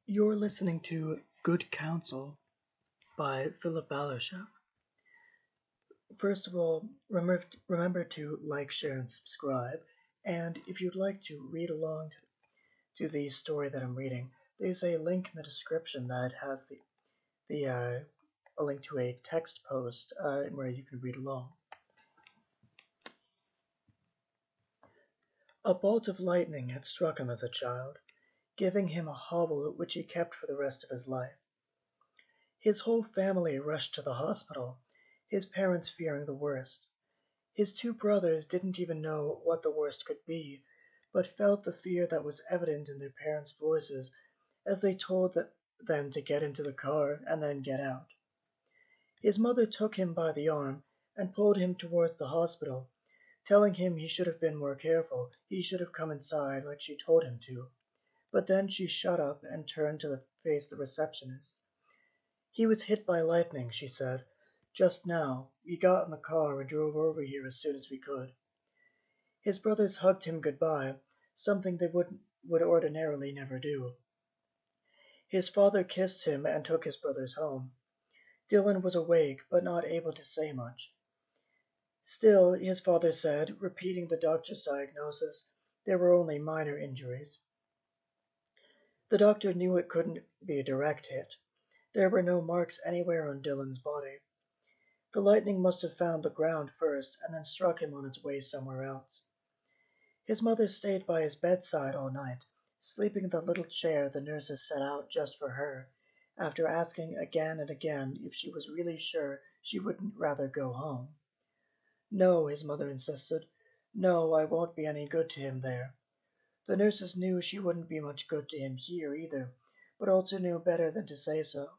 You're listening to Good Counsel by Philip Ballerscheff. First of all, remember to like, share, and subscribe. And if you'd like to read along to the story that I'm reading, there's a link in the description that has a link to a text post where you can read along. A bolt of lightning had struck him as a child, giving him a hobble which he kept for the rest of his life. His whole family rushed to the hospital, his parents fearing the worst. His two brothers didn't even know what the worst could be, but felt the fear that was evident in their parents' voices as they told them to get into the car and then get out. His mother took him by the arm and pulled him towards the hospital, telling him he should have been more careful, he should have come inside like she told him to. But then she shut up and turned to face the receptionist. "He was hit by lightning," she said. "Just now. We got in the car and drove over here as soon as we could." His brothers hugged him goodbye, something they would ordinarily never do. His father kissed him and took his brothers home. Dylan was awake, but not able to say much. Still, his father said, repeating the doctor's diagnosis, there were only minor injuries. The doctor knew it couldn't be a direct hit. There were no marks anywhere on Dylan's body. The lightning must have found the ground first and then struck him on its way somewhere else. His mother stayed by his bedside all night, sleeping in the little chair the nurses set out just for her, after asking again and again if she was really sure she wouldn't rather go home. "No," his mother insisted. "No, I won't be any good to him there." The nurses knew she wouldn't be much good to him here either, but also knew better than to say so.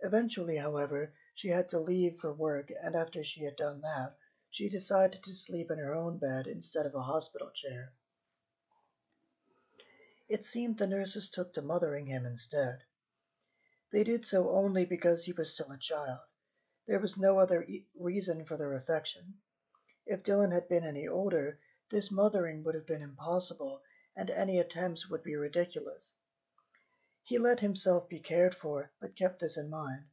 Eventually, however, she had to leave for work, and after she had done that, she decided to sleep in her own bed instead of a hospital chair. It seemed the nurses took to mothering him instead. They did so only because he was still a child. There was no other reason for their affection. If Dylan had been any older, this mothering would have been impossible, and any attempts would be ridiculous. He let himself be cared for, but kept this in mind.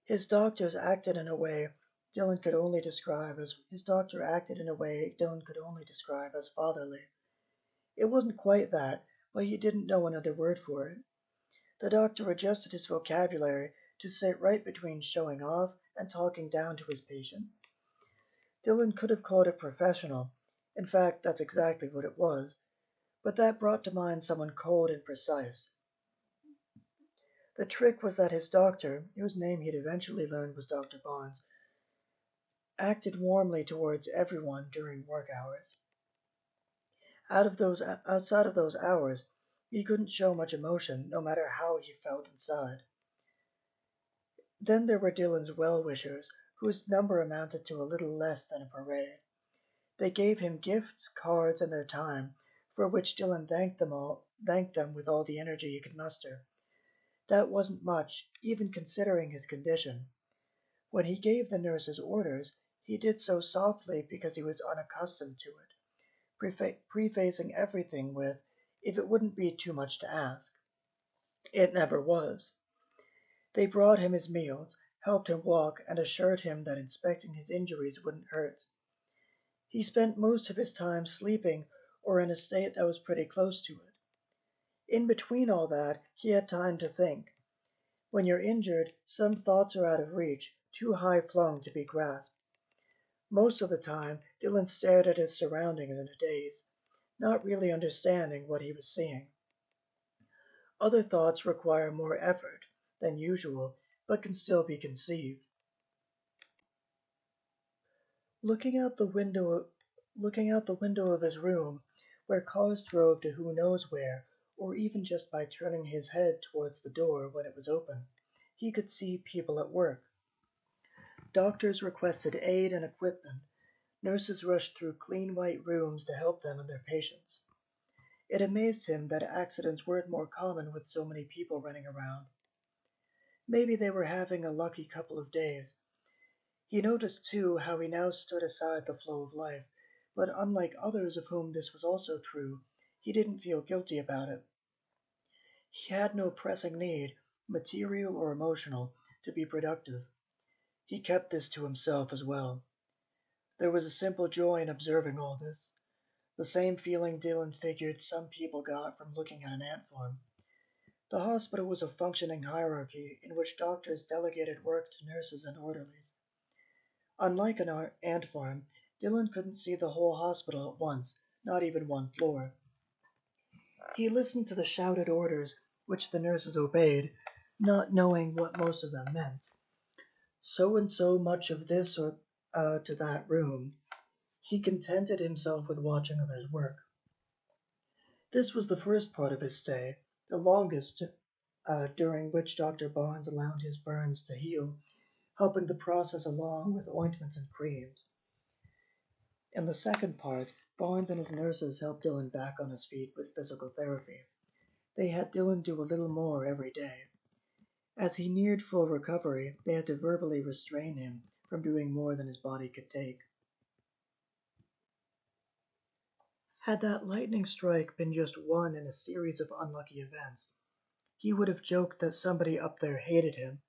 His doctor acted in a way Dylan could only describe as fatherly. It wasn't quite that, but he didn't know another word for it. The doctor adjusted his vocabulary to sit right between showing off and talking down to his patient. Dylan could have called it professional. In fact, that's exactly what it was. But that brought to mind someone cold and precise. The trick was that his doctor, whose name he'd eventually learned was Dr. Barnes, acted warmly towards everyone during work hours. Outside of those hours, he couldn't show much emotion, no matter how he felt inside. Then there were Dylan's well-wishers, whose number amounted to a little less than a parade. They gave him gifts, cards, and their time, for which Dylan thanked them with all the energy he could muster. That wasn't much, even considering his condition. When he gave the nurses orders, he did so softly because he was unaccustomed to it, prefacing everything with, "if it wouldn't be too much to ask." It never was. They brought him his meals, helped him walk, and assured him that inspecting his injuries wouldn't hurt. He spent most of his time sleeping or in a state that was pretty close to it. In between all that, he had time to think. When you're injured, some thoughts are out of reach, too high flung to be grasped. Most of the time, Dylan stared at his surroundings in a daze, not really understanding what he was seeing. Other thoughts require more effort than usual, but can still be conceived. Looking out the window of his room, where cars drove to who knows where, or even just by turning his head towards the door when it was open, he could see people at work. Doctors requested aid and equipment. Nurses rushed through clean white rooms to help them and their patients. It amazed him that accidents weren't more common with so many people running around. Maybe they were having a lucky couple of days. He noticed, too, how he now stood aside the flow of life, but unlike others of whom this was also true, he didn't feel guilty about it. He had no pressing need, material or emotional, to be productive. He kept this to himself as well. There was a simple joy in observing all this, the same feeling Dylan figured some people got from looking at an ant farm. The hospital was a functioning hierarchy in which doctors delegated work to nurses and orderlies. Unlike an ant farm, Dylan couldn't see the whole hospital at once, not even one floor. He listened to the shouted orders, which the nurses obeyed, not knowing what most of them meant. So and so much of this or to that room. He contented himself with watching others work. This was the first part of his stay, the longest, during which Dr. Barnes allowed his burns to heal, helping the process along with ointments and creams. In the second part, Barnes and his nurses helped Dylan back on his feet with physical therapy. They had Dylan do a little more every day. As he neared full recovery, they had to verbally restrain him from doing more than his body could take. Had that lightning strike been just one in a series of unlucky events, he would have joked that somebody up there hated him.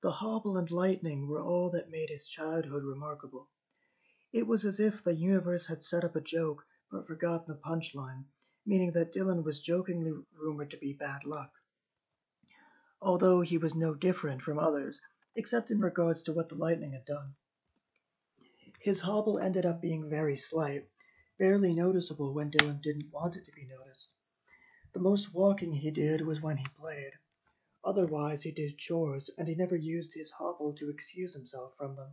The hobble and lightning were all that made his childhood remarkable. It was as if the universe had set up a joke but forgotten the punchline, meaning that Dylan was jokingly rumored to be bad luck. Although he was no different from others, except in regards to what the lightning had done. His hobble ended up being very slight, barely noticeable when Dylan didn't want it to be noticed. The most walking he did was when he played. Otherwise he did chores, and he never used his hobble to excuse himself from them.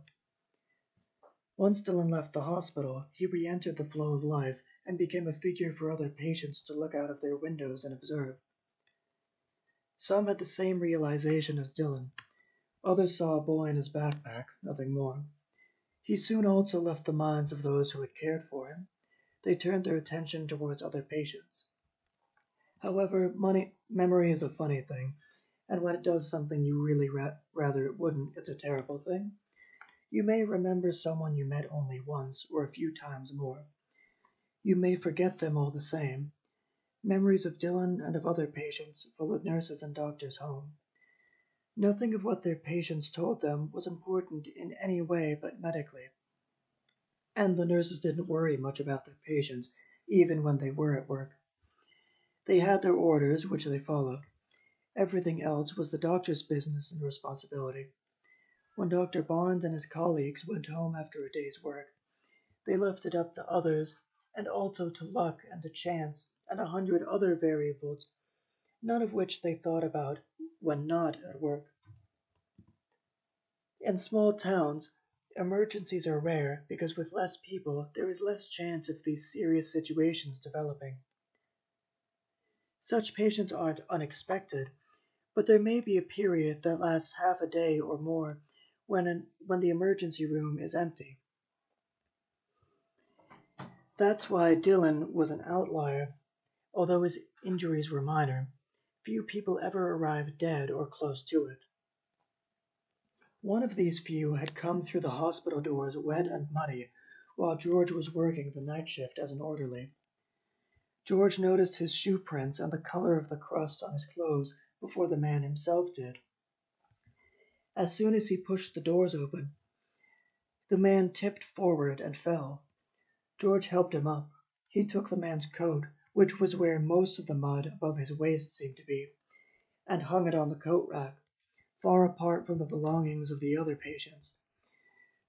Once Dylan left the hospital, he re-entered the flow of life and became a figure for other patients to look out of their windows and observe. Some had the same realization as Dylan. Others saw a boy in his backpack, nothing more. He soon also left the minds of those who had cared for him. They turned their attention towards other patients. However, memory is a funny thing, and when it does something you really rather it wouldn't, it's a terrible thing. You may remember someone you met only once or a few times more. You may forget them all the same. Memories of Dylan and of other patients followed nurses and doctors home. Nothing of what their patients told them was important in any way but medically, and the nurses didn't worry much about their patients, even when they were at work. They had their orders, which they followed. Everything else was the doctor's business and responsibility. When Dr. Barnes and his colleagues went home after a day's work, they left it up to others, and also to luck and to chance, and 100 other variables, none of which they thought about when not at work. In small towns, emergencies are rare because with less people, there is less chance of these serious situations developing. Such patients aren't unexpected, but there may be a period that lasts half a day or more when the emergency room is empty. That's why Dylan was an outlier. Although his injuries were minor, few people ever arrived dead or close to it. One of these few had come through the hospital doors wet and muddy while George was working the night shift as an orderly. George noticed his shoe prints and the color of the crust on his clothes before the man himself did. As soon as he pushed the doors open, the man tipped forward and fell. George helped him up. He took the man's coat, which was where most of the mud above his waist seemed to be, and hung it on the coat rack, far apart from the belongings of the other patients.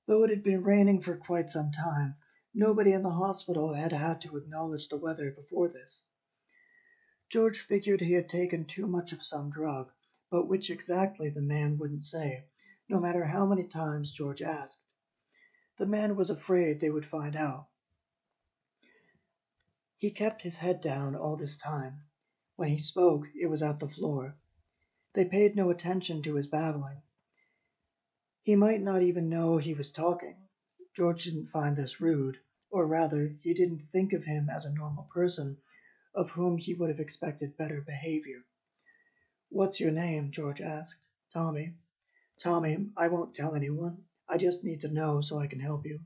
Though it had been raining for quite some time, nobody in the hospital had had to acknowledge the weather before this. George figured he had taken too much of some drug, but which exactly the man wouldn't say, no matter how many times George asked. The man was afraid they would find out. He kept his head down all this time. When he spoke, it was at the floor. They paid no attention to his babbling. He might not even know he was talking. George didn't find this rude, or rather, he didn't think of him as a normal person, of whom he would have expected better behavior. "What's your name?" George asked. "Tommy." "Tommy, I won't tell anyone. I just need to know so I can help you."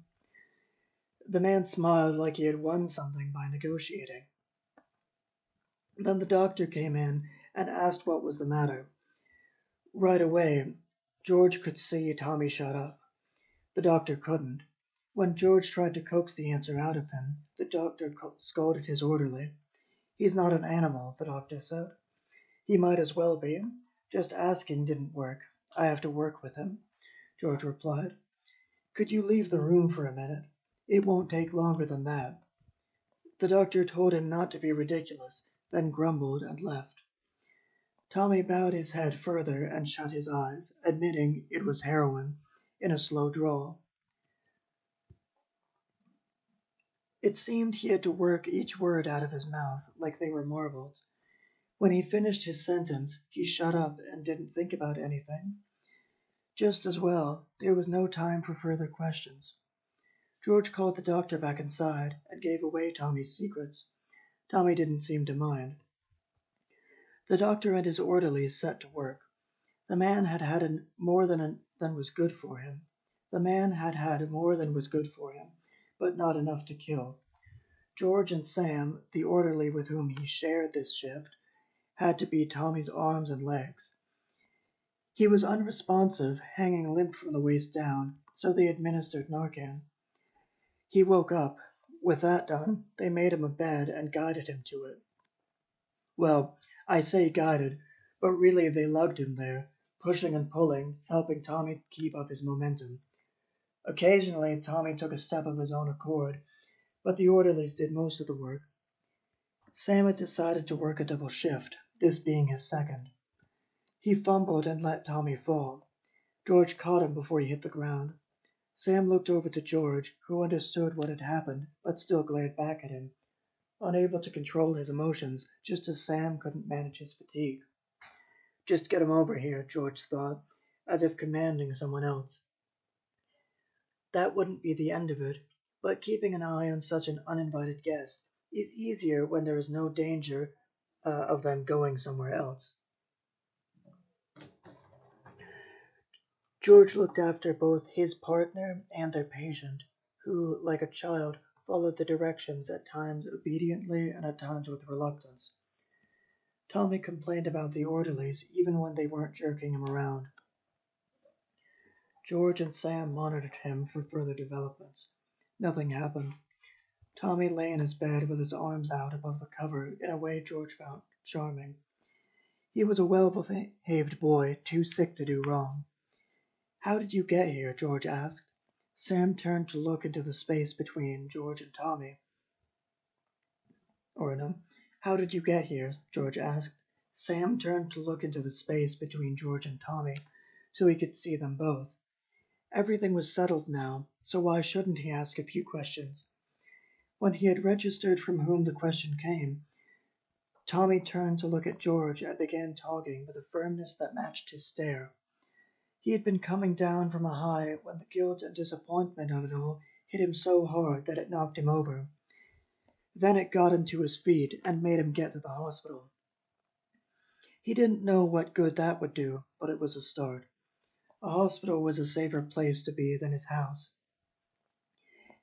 The man smiled like he had won something by negotiating. Then the doctor came in and asked what was the matter. Right away, George could see Tommy shut up. The doctor couldn't. When George tried to coax the answer out of him, the doctor scolded his orderly. "He's not an animal," the doctor said. "He might as well be. Just asking didn't work. I have to work with him," George replied. "Could you leave the room for a minute? It won't take longer than that." The doctor told him not to be ridiculous, then grumbled and left. Tommy bowed his head further and shut his eyes, admitting it was heroin, in a slow drawl. It seemed he had to work each word out of his mouth like they were marbles. When he finished his sentence, he shut up and didn't think about anything. Just as well, there was no time for further questions. George called the doctor back inside and gave away Tommy's secrets. Tommy didn't seem to mind. The doctor and his orderlies set to work. The man had had more than was good for him. The man had had more than was good for him, but not enough to kill. George and Sam, the orderly with whom he shared this shift, had to be Tommy's arms and legs. He was unresponsive, hanging limp from the waist down, so they administered Narcan. He woke up. With that done, they made him a bed and guided him to it. Well, I say guided, but really they lugged him there, pushing and pulling, helping Tommy keep up his momentum. Occasionally, Tommy took a step of his own accord, but the orderlies did most of the work. Sam had decided to work a double shift, this being his second. He fumbled and let Tommy fall. George caught him before he hit the ground. Sam looked over to George, who understood what had happened, but still glared back at him, unable to control his emotions, just as Sam couldn't manage his fatigue. "Just get him over here," George thought, as if commanding someone else. That wouldn't be the end of it, but keeping an eye on such an uninvited guest is easier when there is no danger of them going somewhere else. George looked after both his partner and their patient, who, like a child, followed the directions at times obediently and at times with reluctance. Tommy complained about the orderlies even when they weren't jerking him around. George and Sam monitored him for further developments. Nothing happened. Tommy lay in his bed with his arms out above the cover in a way George found charming. He was a well-behaved boy, too sick to do wrong. "How did you get here?" George asked. Sam turned to look into the space between George and Tommy. How did you get here? George asked. Sam turned to look into the space between George and Tommy so he could see them both. Everything was settled now, so why shouldn't he ask a few questions? When he had registered from whom the question came, Tommy turned to look at George and began talking with a firmness that matched his stare. He had been coming down from a high when the guilt and disappointment of it all hit him so hard that it knocked him over. Then it got him to his feet and made him get to the hospital. He didn't know what good that would do, but it was a start. A hospital was a safer place to be than his house.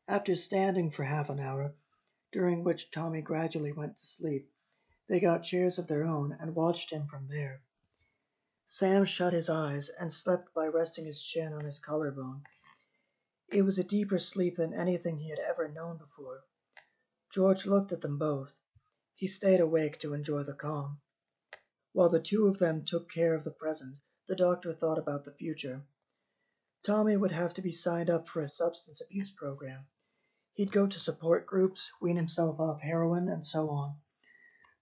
After standing for half an hour, during which Tommy gradually went to sleep, they got chairs of their own and watched him from there. Sam shut his eyes and slept by resting his chin on his collarbone. It was a deeper sleep than anything he had ever known before. George looked at them both. He stayed awake to enjoy the calm. While the two of them took care of the present, the doctor thought about the future. Tommy would have to be signed up for a substance abuse program. He'd go to support groups, wean himself off heroin, and so on.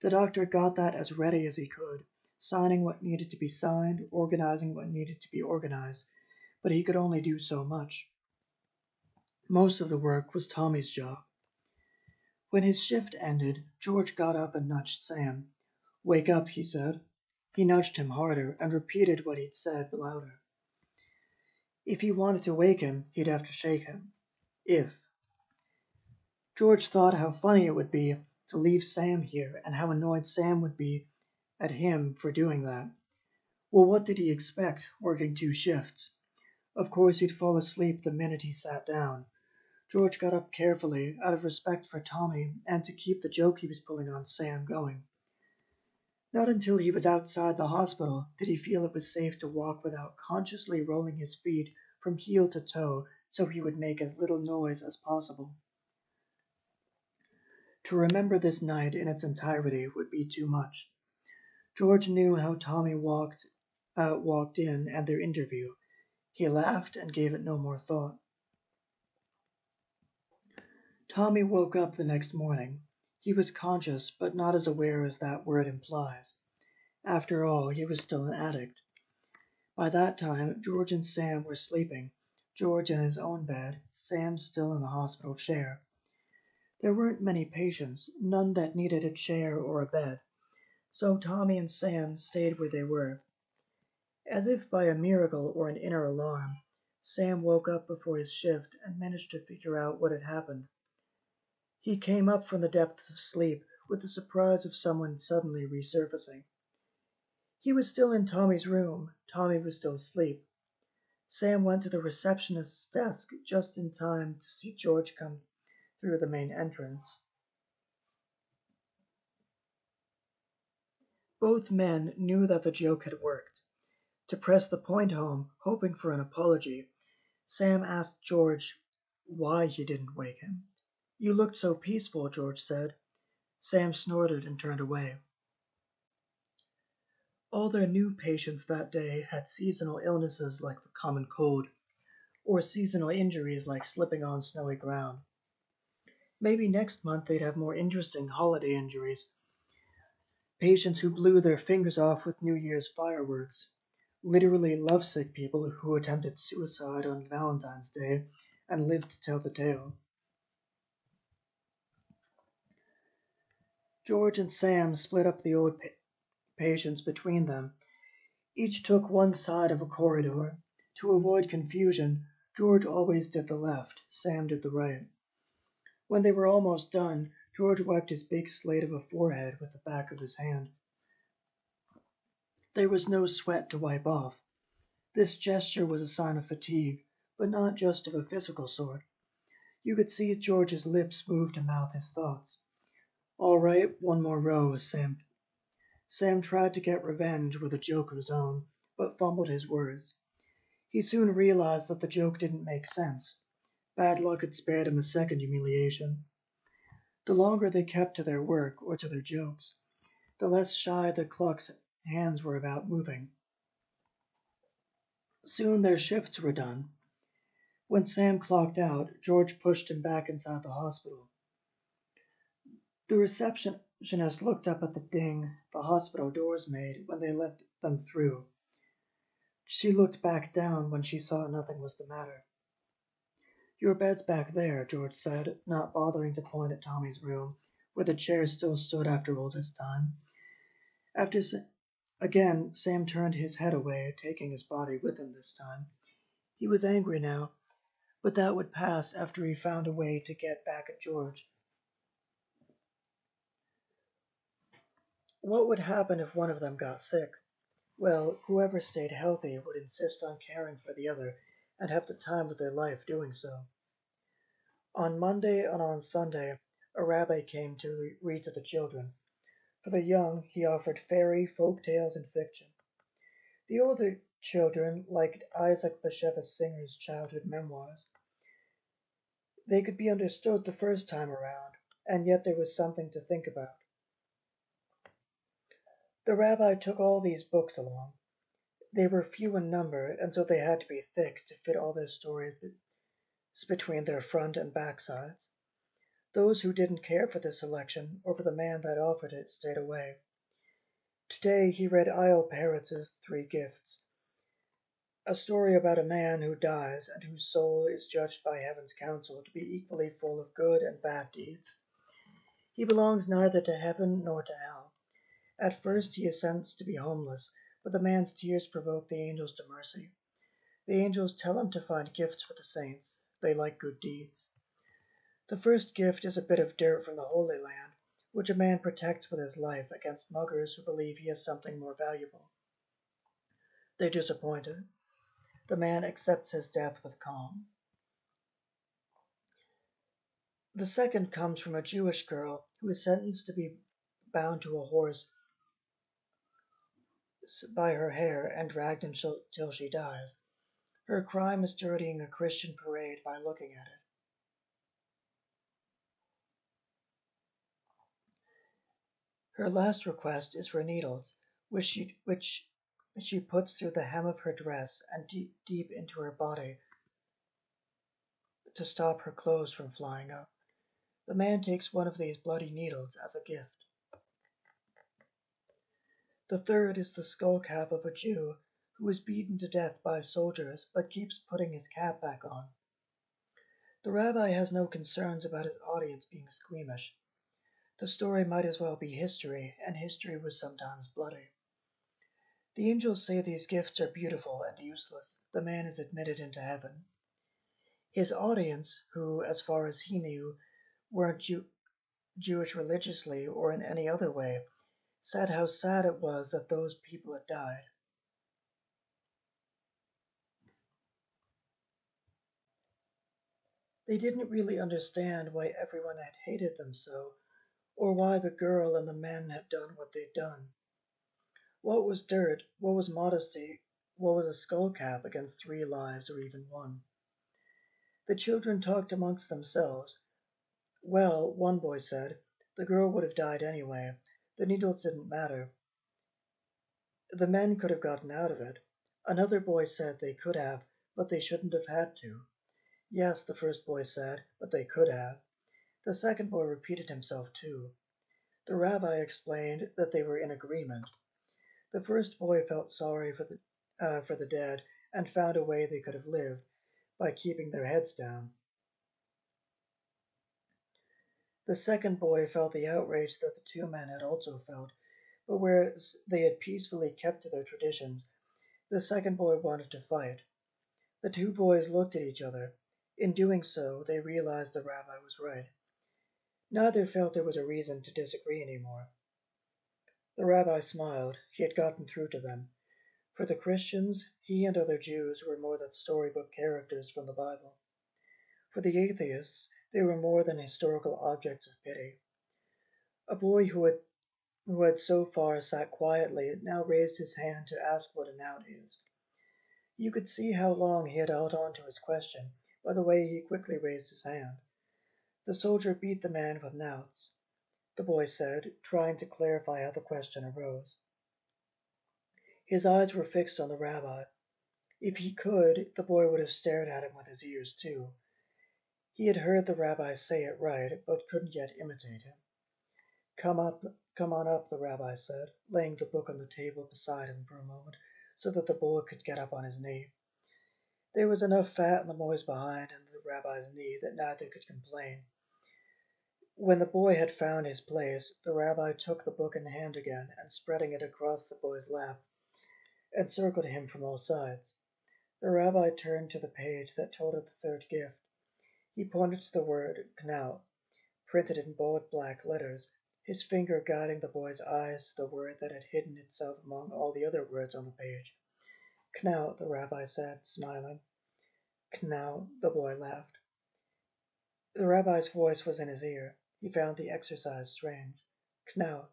The doctor got that as ready as he could, signing what needed to be signed, organizing what needed to be organized, but he could only do so much. Most of the work was Tommy's job. When his shift ended, George got up and nudged Sam. "Wake up," he said. He nudged him harder and repeated what he'd said louder. If he wanted to wake him, he'd have to shake him. George thought how funny it would be to leave Sam here and how annoyed Sam would be at him for doing that. Well, what did he expect, working 2 shifts? Of course he'd fall asleep the minute he sat down. George got up carefully, out of respect for Tommy and to keep the joke he was pulling on Sam going. Not until he was outside the hospital did he feel it was safe to walk without consciously rolling his feet from heel to toe so he would make as little noise as possible. To remember this night in its entirety would be too much. George knew how Tommy walked in and their interview. He laughed and gave it no more thought. Tommy woke up the next morning. He was conscious, but not as aware as that word implies. After all, he was still an addict. By that time, George and Sam were sleeping, George in his own bed, Sam still in the hospital chair. There weren't many patients, none that needed a chair or a bed, so Tommy and Sam stayed where they were. As if by a miracle or an inner alarm, Sam woke up before his shift and managed to figure out what had happened. He came up from the depths of sleep with the surprise of someone suddenly resurfacing. He was still in Tommy's room. Tommy was still asleep. Sam went to the receptionist's desk just in time to see George come through the main entrance. Both men knew that the joke had worked. To press the point home, hoping for an apology, Sam asked George why he didn't wake him. "You looked so peaceful," George said. Sam snorted and turned away. All their new patients that day had seasonal illnesses like the common cold, or seasonal injuries like slipping on snowy ground. Maybe next month they'd have more interesting holiday injuries. Patients who blew their fingers off with New Year's fireworks. Literally lovesick people who attempted suicide on Valentine's Day and lived to tell the tale. George and Sam split up the old patients between them. Each took one side of a corridor. To avoid confusion, George always did the left, Sam did the right. When they were almost done, George wiped his big slate of a forehead with the back of his hand. There was no sweat to wipe off. This gesture was a sign of fatigue, but not just of a physical sort. You could see George's lips move to mouth his thoughts. "All right, one more row, Sam." Sam tried to get revenge with a joke of his own, but fumbled his words. He soon realized that the joke didn't make sense. Bad luck had spared him a second humiliation. The longer they kept to their work or to their jokes, the less shy the clock's hands were about moving. Soon their shifts were done. When Sam clocked out, George pushed him back inside the hospital. The receptionist looked up at the ding the hospital doors made when they let them through. She looked back down when she saw nothing was the matter. "Your bed's back there," George said, not bothering to point at Tommy's room, where the chair still stood after all this time. Again, Sam turned his head away, taking his body with him this time. He was angry now, but that would pass after he found a way to get back at George. What would happen if one of them got sick? Well, whoever stayed healthy would insist on caring for the other and have the time of their life doing so. On Monday and on Sunday, a rabbi came to read to the children. For the young, he offered fairy, folk tales, and fiction. The older children liked Isaac Bashevis Singer's childhood memoirs. They could be understood the first time around, and yet there was something to think about. The rabbi took all these books along. They were few in number, and so they had to be thick to fit all their stories between their front and back sides. Those who didn't care for this selection, or for the man that offered it, stayed away. Today he read Isle Peretz's 3 Gifts, a story about a man who dies and whose soul is judged by heaven's counsel to be equally full of good and bad deeds. He belongs neither to heaven nor to hell. At first he assents to be homeless, but the man's tears provoke the angels to mercy. The angels tell him to find gifts for the saints. They like good deeds. The first gift is a bit of dirt from the Holy Land, which a man protects with his life against muggers who believe he has something more valuable. They're disappointed. The man accepts his death with calm. The second comes from a Jewish girl who is sentenced to be bound to a horse by her hair and dragged until she dies. Her crime is dirtying a Christian parade by looking at it. Her last request is for needles, which she puts through the hem of her dress and deep into her body to stop her clothes from flying up. The man takes one of these bloody needles as a gift. The third is the skull cap of a Jew who is beaten to death by soldiers but keeps putting his cap back on. The rabbi has no concerns about his audience being squeamish. The story might as well be history, and history was sometimes bloody. The angels say these gifts are beautiful and useless. The man is admitted into heaven. His audience, who, as far as he knew, weren't Jewish religiously or in any other way, said how sad it was that those people had died. They didn't really understand why everyone had hated them so, or why the girl and the men had done what they'd done. What was dirt? What was modesty? What was a skull cap against 3 lives or even 1? The children talked amongst themselves. Well, one boy said, the girl would have died anyway. The needles didn't matter. The men could have gotten out of it. Another boy said they could have, but they shouldn't have had to. Yes, the first boy said, but they could have. The second boy repeated himself too. The rabbi explained that they were in agreement. The first boy felt sorry for the dead and found a way they could have lived by keeping their heads down. The second boy felt the outrage that the 2 men had also felt, but whereas they had peacefully kept to their traditions, the second boy wanted to fight. The 2 boys looked at each other. In doing so, they realized the rabbi was right. Neither felt there was a reason to disagree anymore. The rabbi smiled. He had gotten through to them. For the Christians, he and other Jews were more than storybook characters from the Bible. For the atheists, they were more than historical objects of pity. A boy who had so far sat quietly now raised his hand to ask what a knout is. You could see how long he had held on to his question by the way he quickly raised his hand. The soldier beat the man with knouts, the boy said, trying to clarify how the question arose. His eyes were fixed on the rabbi. If he could, the boy would have stared at him with his ears too. He had heard the rabbi say it right, but couldn't yet imitate him. Come on up, the rabbi said, laying the book on the table beside him for a moment, so that the boy could get up on his knee. There was enough fat in the boys behind and the rabbi's knee that neither could complain. When the boy had found his place, the rabbi took the book in hand again and spreading it across the boy's lap, encircled him from all sides. The rabbi turned to the page that told of the third gift. He pointed to the word knout, printed in bold black letters, his finger guiding the boy's eyes to the word that had hidden itself among all the other words on the page. Knout, the rabbi said, smiling. Knout, the boy laughed. The rabbi's voice was in his ear. He found the exercise strange. Knout,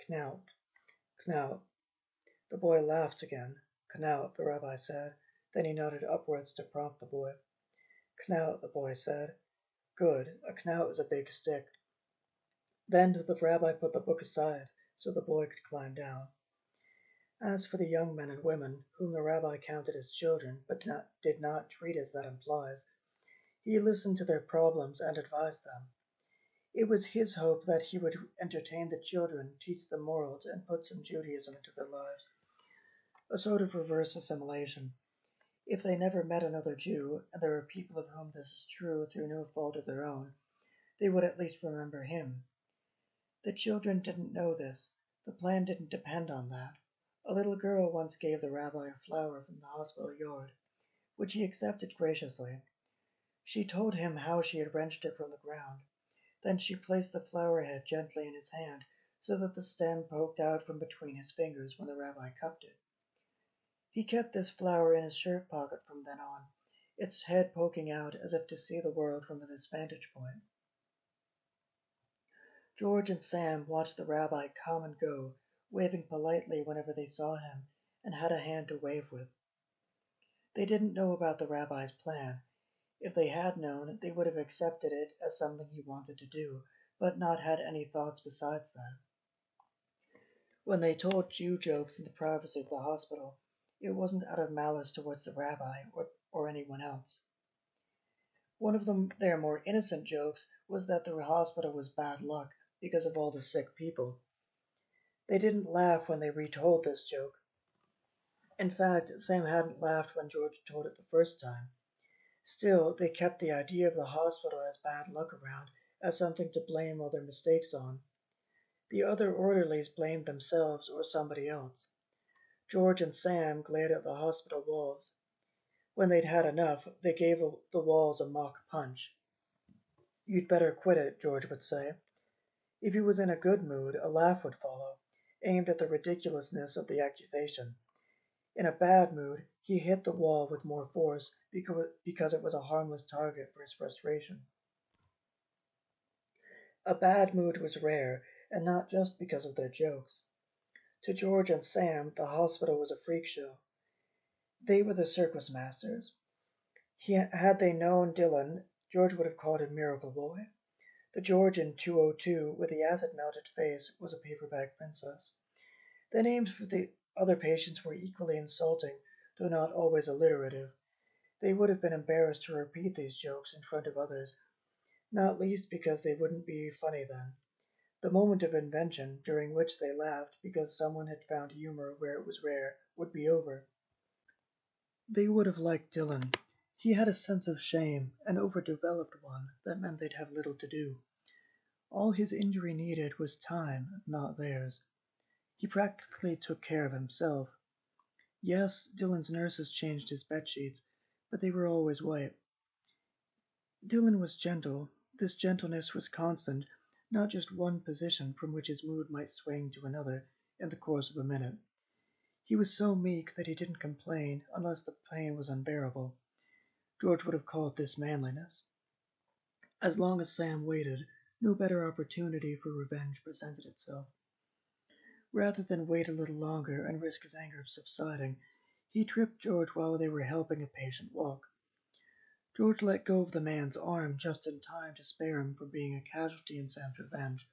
knout, knout. The boy laughed again. Knout, the rabbi said. Then he nodded upwards to prompt the boy. Knout, the boy said. Good, a knout is a big stick. Then the rabbi put the book aside so the boy could climb down. As for the young men and women, whom the rabbi counted as children but did not treat as that implies, he listened to their problems and advised them. It was his hope that he would entertain the children, teach them morals, and put some Judaism into their lives. A sort of reverse assimilation. If they never met another Jew, and there are people of whom this is true through no fault of their own, they would at least remember him. The children didn't know this. The plan didn't depend on that. A little girl once gave the rabbi a flower from the hospital yard, which he accepted graciously. She told him how she had wrenched it from the ground. Then she placed the flower head gently in his hand so that the stem poked out from between his fingers when the rabbi cupped it. He kept this flower in his shirt pocket from then on, its head poking out as if to see the world from this vantage point. George and Sam watched the rabbi come and go, waving politely whenever they saw him and had a hand to wave with. They didn't know about the rabbi's plan. If they had known, they would have accepted it as something he wanted to do, but not had any thoughts besides that. When they told Jew jokes in the privacy of the hospital, it wasn't out of malice towards the rabbi or anyone else. One of their more innocent jokes was that the hospital was bad luck because of all the sick people. They didn't laugh when they retold this joke. In fact, Sam hadn't laughed when George told it the first time. Still, they kept the idea of the hospital as bad luck around as something to blame all their mistakes on. The other orderlies blamed themselves or somebody else. George and Sam glared at the hospital walls. When they'd had enough, they gave the walls a mock punch. "You'd better quit it," George would say. If he was in a good mood, a laugh would follow, aimed at the ridiculousness of the accusation. In a bad mood, he hit the wall with more force because it was a harmless target for his frustration. A bad mood was rare, and not just because of their jokes. To George and Sam, the hospital was a freak show. They were the circus masters. Had they known Dylan, George would have called him Miracle Boy. The George in 202 with the acid-melted face was a paperback princess. The names for the other patients were equally insulting, though not always alliterative. They would have been embarrassed to repeat these jokes in front of others, not least because they wouldn't be funny then. The moment of invention, during which they laughed because someone had found humor where it was rare, would be over. They would have liked Dylan. He had a sense of shame, an overdeveloped one, that meant they'd have little to do. All his injury needed was time, not theirs. He practically took care of himself. Yes, Dylan's nurses changed his bedsheets, but they were always white. Dylan was gentle. This gentleness was constant, not just one position from which his mood might swing to another in the course of a minute. He was so meek that he didn't complain unless the pain was unbearable. George would have called this manliness. As long as Sam waited, no better opportunity for revenge presented itself. Rather than wait a little longer and risk his anger subsiding, he tripped George while they were helping a patient walk. George let go of the man's arm just in time to spare him from being a casualty in Sam's revenge.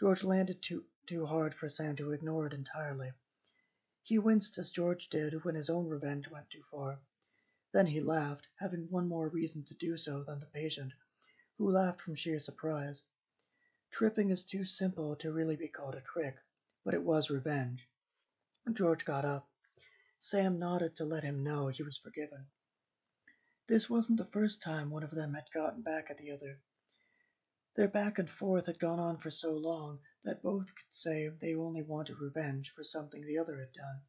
George landed too hard for Sam to ignore it entirely. He winced as George did when his own revenge went too far. Then he laughed, having one more reason to do so than the patient, who laughed from sheer surprise. Tripping is too simple to really be called a trick, but it was revenge. George got up. Sam nodded to let him know he was forgiven. This wasn't the first time one of them had gotten back at the other. Their back and forth had gone on for so long that both could say they only wanted revenge for something the other had done.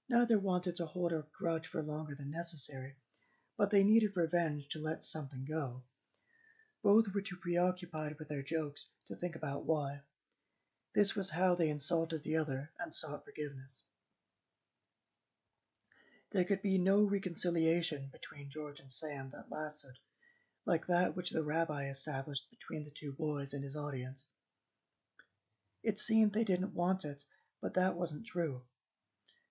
Neither wanted to hold a grudge for longer than necessary, but they needed revenge to let something go. Both were too preoccupied with their jokes to think about why. This was how they insulted the other and sought forgiveness. There could be no reconciliation between George and Sam that lasted, like that which the rabbi established between the two boys and his audience. It seemed they didn't want it, but that wasn't true.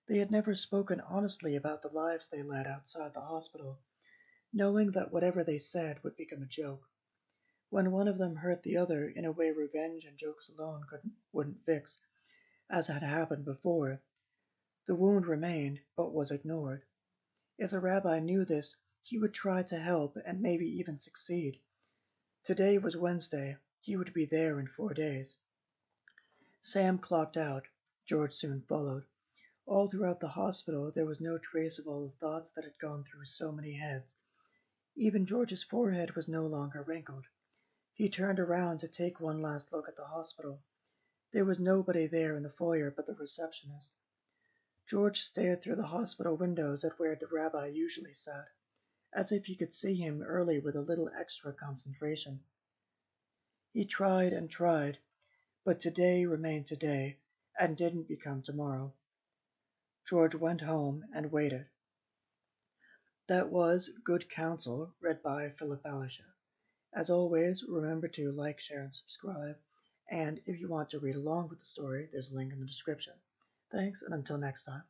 They had never spoken honestly about the lives they led outside the hospital, knowing that whatever they said would become a joke. When one of them hurt the other in a way revenge and jokes alone wouldn't fix, as had happened before, the wound remained but was ignored. If the rabbi knew this, he would try to help and maybe even succeed. Today was Wednesday. He would be there in 4 days. Sam clocked out. George soon followed. All throughout the hospital there was no trace of all the thoughts that had gone through so many heads. Even George's forehead was no longer wrinkled. He turned around to take one last look at the hospital. There was nobody there in the foyer but the receptionist. George stared through the hospital windows at where the rabbi usually sat, as if he could see him early with a little extra concentration. He tried and tried, but today remained today and didn't become tomorrow. George went home and waited. That was Good Counsel, read by Philip Ballerscheff. As always, remember to like, share, and subscribe, And if you want to read along with the story, there's a link in the description. Thanks, and until next time.